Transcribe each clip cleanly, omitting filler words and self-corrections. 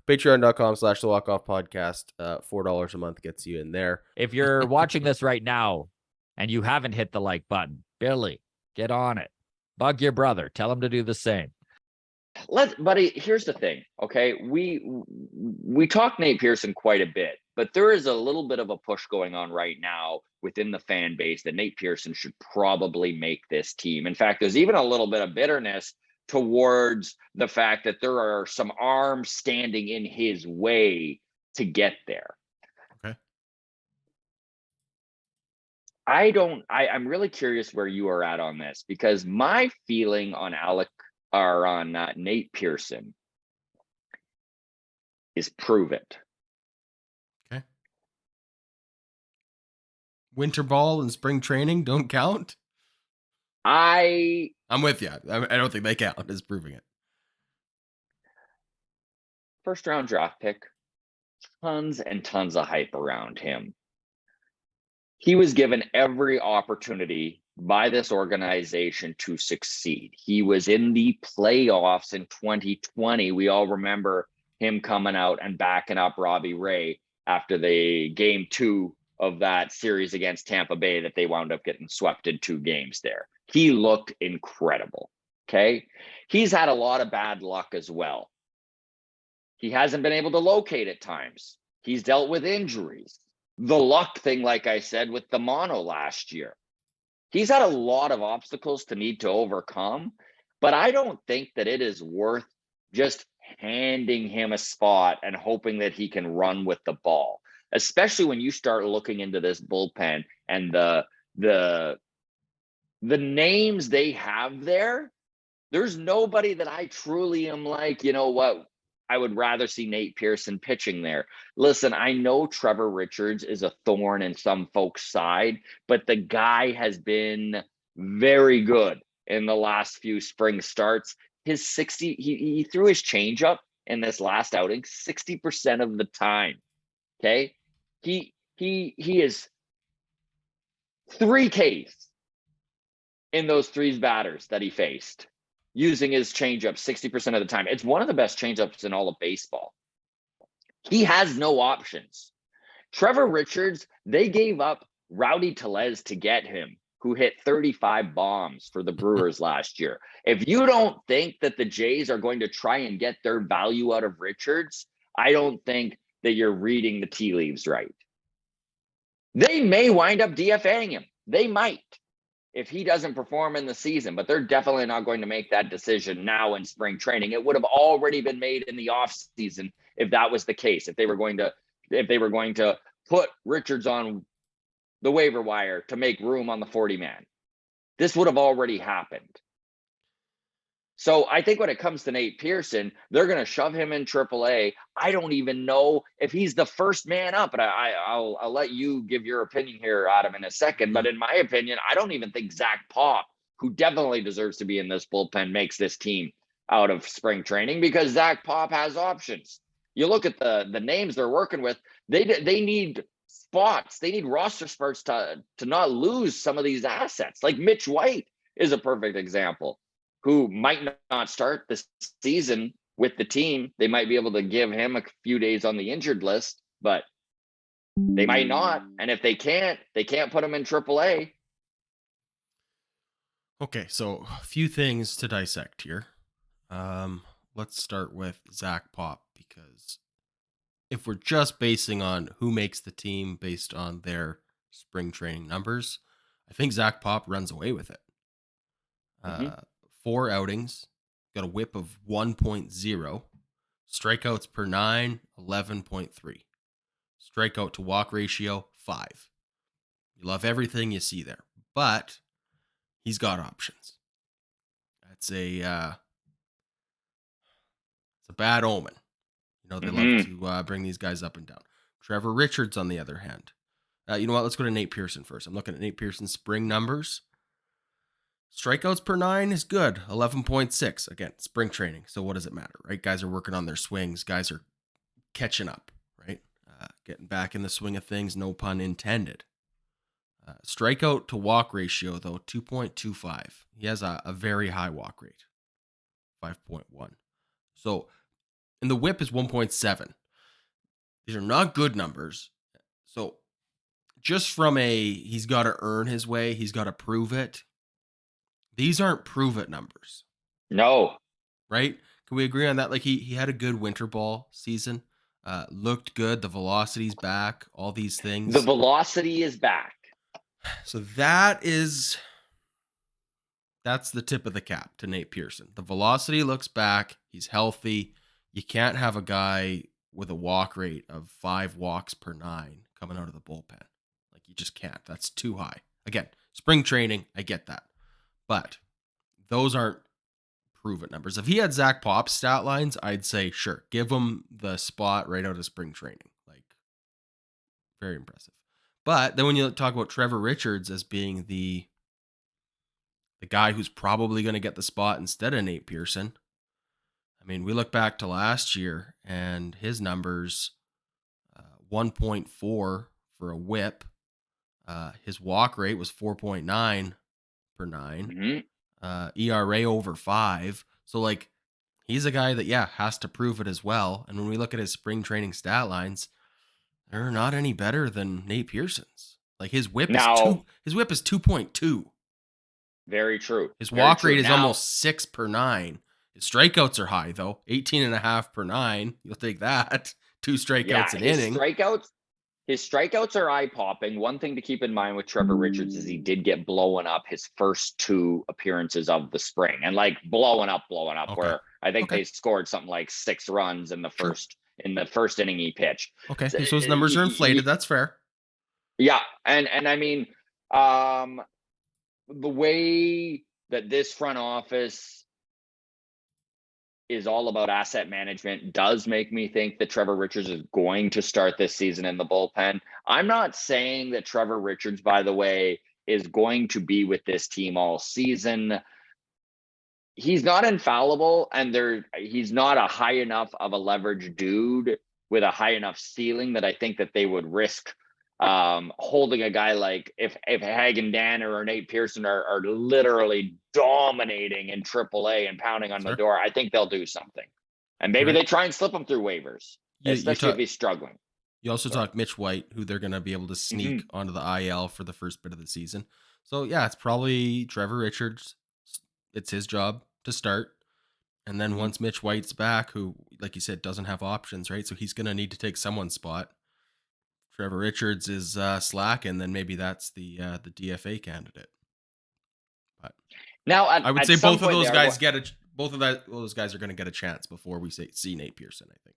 Patreon.com/the Walk Off Podcast. $4 a month gets you in there. If you're watching this right now and you haven't hit the like button, Billy, get on it. Bug your brother. Tell him to do the same. Buddy, here's the thing, okay? We talk Nate Pearson quite a bit, but there is a little bit of a push going on right now within the fan base that Nate Pearson should probably make this team. In fact, there's even a little bit of bitterness towards the fact that there are some arms standing in his way to get there. Okay. I'm really curious where you are at on this, because my feeling on Nate Pearson is prove it. Okay. Winter ball and spring training don't count? I'm with you. I don't think they count as proving it. First round draft pick, tons and tons of hype around him. He was given every opportunity by this organization to succeed. He was in the playoffs in 2020. We all remember him coming out and backing up Robbie Ray after the game 2 of that series against Tampa Bay that they wound up getting swept in 2 games there. He looked incredible. Okay. He's had a lot of bad luck as well. He hasn't been able to locate at times. He's dealt with injuries. The luck thing, like I said, with the mono last year. He's had a lot of obstacles to need to overcome, but I don't think that it is worth just handing him a spot and hoping that he can run with the ball, especially when you start looking into this bullpen and the names they have there. There's nobody that I truly am like, you know what, I would rather see Nate Pearson pitching there. Listen, I know Trevor Richards is a thorn in some folks' side, but the guy has been very good in the last few spring starts. He threw his changeup in this last outing 60% of the time. Okay. He is 3 Ks in those 3 batters that he faced, using his changeup 60% of the time. It's one of the best changeups in all of baseball. He has no options. Trevor Richards, they gave up Rowdy Tellez to get him, who hit 35 bombs for the Brewers last year. If you don't think that the Jays are going to try and get their value out of Richards, I don't think that you're reading the tea leaves right. They may wind up DFAing him. They might, if he doesn't perform in the season, but they're definitely not going to make that decision now in spring training. It would have already been made in the offseason if that was the case. If they were going to put Richards on the waiver wire to make room on the 40-man, this would have already happened. So I think when it comes to Nate Pearson, they're going to shove him in AAA. I don't even know if he's the first man up. And I'll let you give your opinion here, Adam, in a second. But in my opinion, I don't even think Zach Pop, who definitely deserves to be in this bullpen, makes this team out of spring training, because Zach Pop has options. You look at the names they're working with, they need spots. They need roster spots to not lose some of these assets. Like Mitch White is a perfect example, who might not start this season with the team. They might be able to give him a few days on the injured list, but they might not. And if they can't put him in AAA. Okay, so a few things to dissect here. Let's start with Zach Pop, because if we're just basing on who makes the team based on their spring training numbers, I think Zach Pop runs away with it. 4 outings, got a whip of 1.0, strikeouts per 9, 11.3, strikeout to walk ratio 5. You love everything you see there, but he's got options. It's a bad omen. You know, they love to bring these guys up and down. Trevor Richards, on the other hand. You know what? Let's go to Nate Pearson first. I'm looking at Nate Pearson's spring numbers. Strikeouts per 9 is good, 11.6. Again, spring training, so what does it matter, right? Guys are working on their swings. Guys are catching up, right? Getting back in the swing of things, no pun intended. Strikeout to walk ratio, though, 2.25. He has a very high walk rate, 5.1. So and the whip is 1.7. These are not good numbers. So just from he's got to earn his way, he's got to prove it. These aren't prove it numbers. No. Right? Can we agree on that? Like he had a good winter ball season. Looked good. The velocity's back. All these things. The velocity is back. So that's the tip of the cap to Nate Pearson. The velocity looks back. He's healthy. You can't have a guy with a walk rate of 5 walks per 9 coming out of the bullpen. Like you just can't. That's too high. Again, spring training, I get that. But those aren't proven numbers. If he had Zach Pop's stat lines, I'd say sure, give him the spot right out of spring training. Like very impressive. But then when you talk about Trevor Richards as being the guy who's probably going to get the spot instead of Nate Pearson, I mean, we look back to last year and his numbers, 1.4 for a whip. His walk rate was 4.9 per 9. ERA over 5. So like he's a guy that has to prove it as well. And when we look at his spring training stat lines, they're not any better than Nate Pearson's. Like his whip is 2.2. Very true. His walk rate is almost 6 per 9. His strikeouts are high though, 18.5 per 9. You'll take that. 2 strikeouts an inning. His strikeouts are eye-popping. One thing to keep in mind with Trevor Richards is he did get blown up his first 2 appearances of the spring, and like blowing up, Okay. where I think they scored something like 6 runs in the first inning he pitched. Okay, so his numbers are inflated. That's fair. Yeah, and I mean, the way that this front office is all about asset management does make me think that Trevor Richards is going to start this season in the bullpen. I'm not saying that Trevor Richards, by the way, is going to be with this team all season. He's not infallible, and he's not a high enough of a leverage dude with a high enough ceiling that I think that they would risk holding a guy like if Hagen Danner or Nate Pearson are literally dominating in AAA and pounding on the door. I think they'll do something, and maybe they try and slip him through waivers, especially if he's struggling. You also talk Mitch White, who they're going to be able to sneak onto the IL for the first bit of the season. So it's probably Trevor Richards. It's his job to start. And then once Mitch White's back, who, like you said, doesn't have options, right? So he's going to need to take someone's spot. Trevor Richards is slacking, then maybe that's the DFA candidate. But now, I would say both of those guys those guys are going to get a chance before we see Nate Pearson, I think.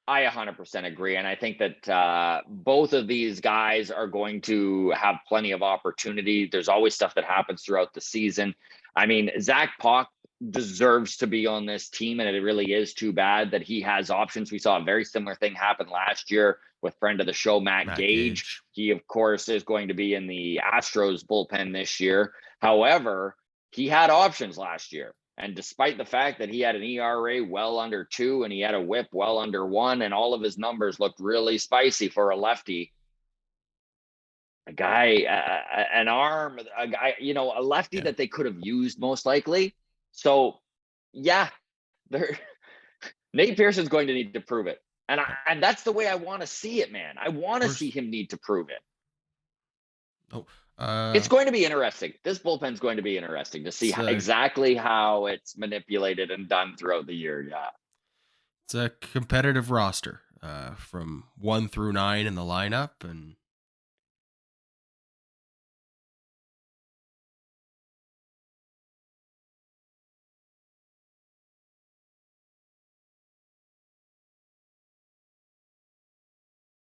I 100% agree. And I think that both of these guys are going to have plenty of opportunity. There's always stuff that happens throughout the season. I mean, Zach Pock deserves to be on this team, and it really is too bad that he has options. We saw a very similar thing happen last year with friend of the show, Matt Gage. He, of course, is going to be in the Astros bullpen this year. However, he had options last year. And despite the fact that he had an ERA well under 2 and he had a whip well under 1 and all of his numbers looked really spicy for a lefty, a guy, an arm, a guy, a lefty that they could have used most likely. So, Nate Pearson's going to need to prove it. And that's the way I want to see it, man. I want to see him need to prove it. It's going to be interesting. This bullpen's going to be interesting to see exactly how it's manipulated and done throughout the year. Yeah. It's a competitive roster from 1 through 9 in the lineup. And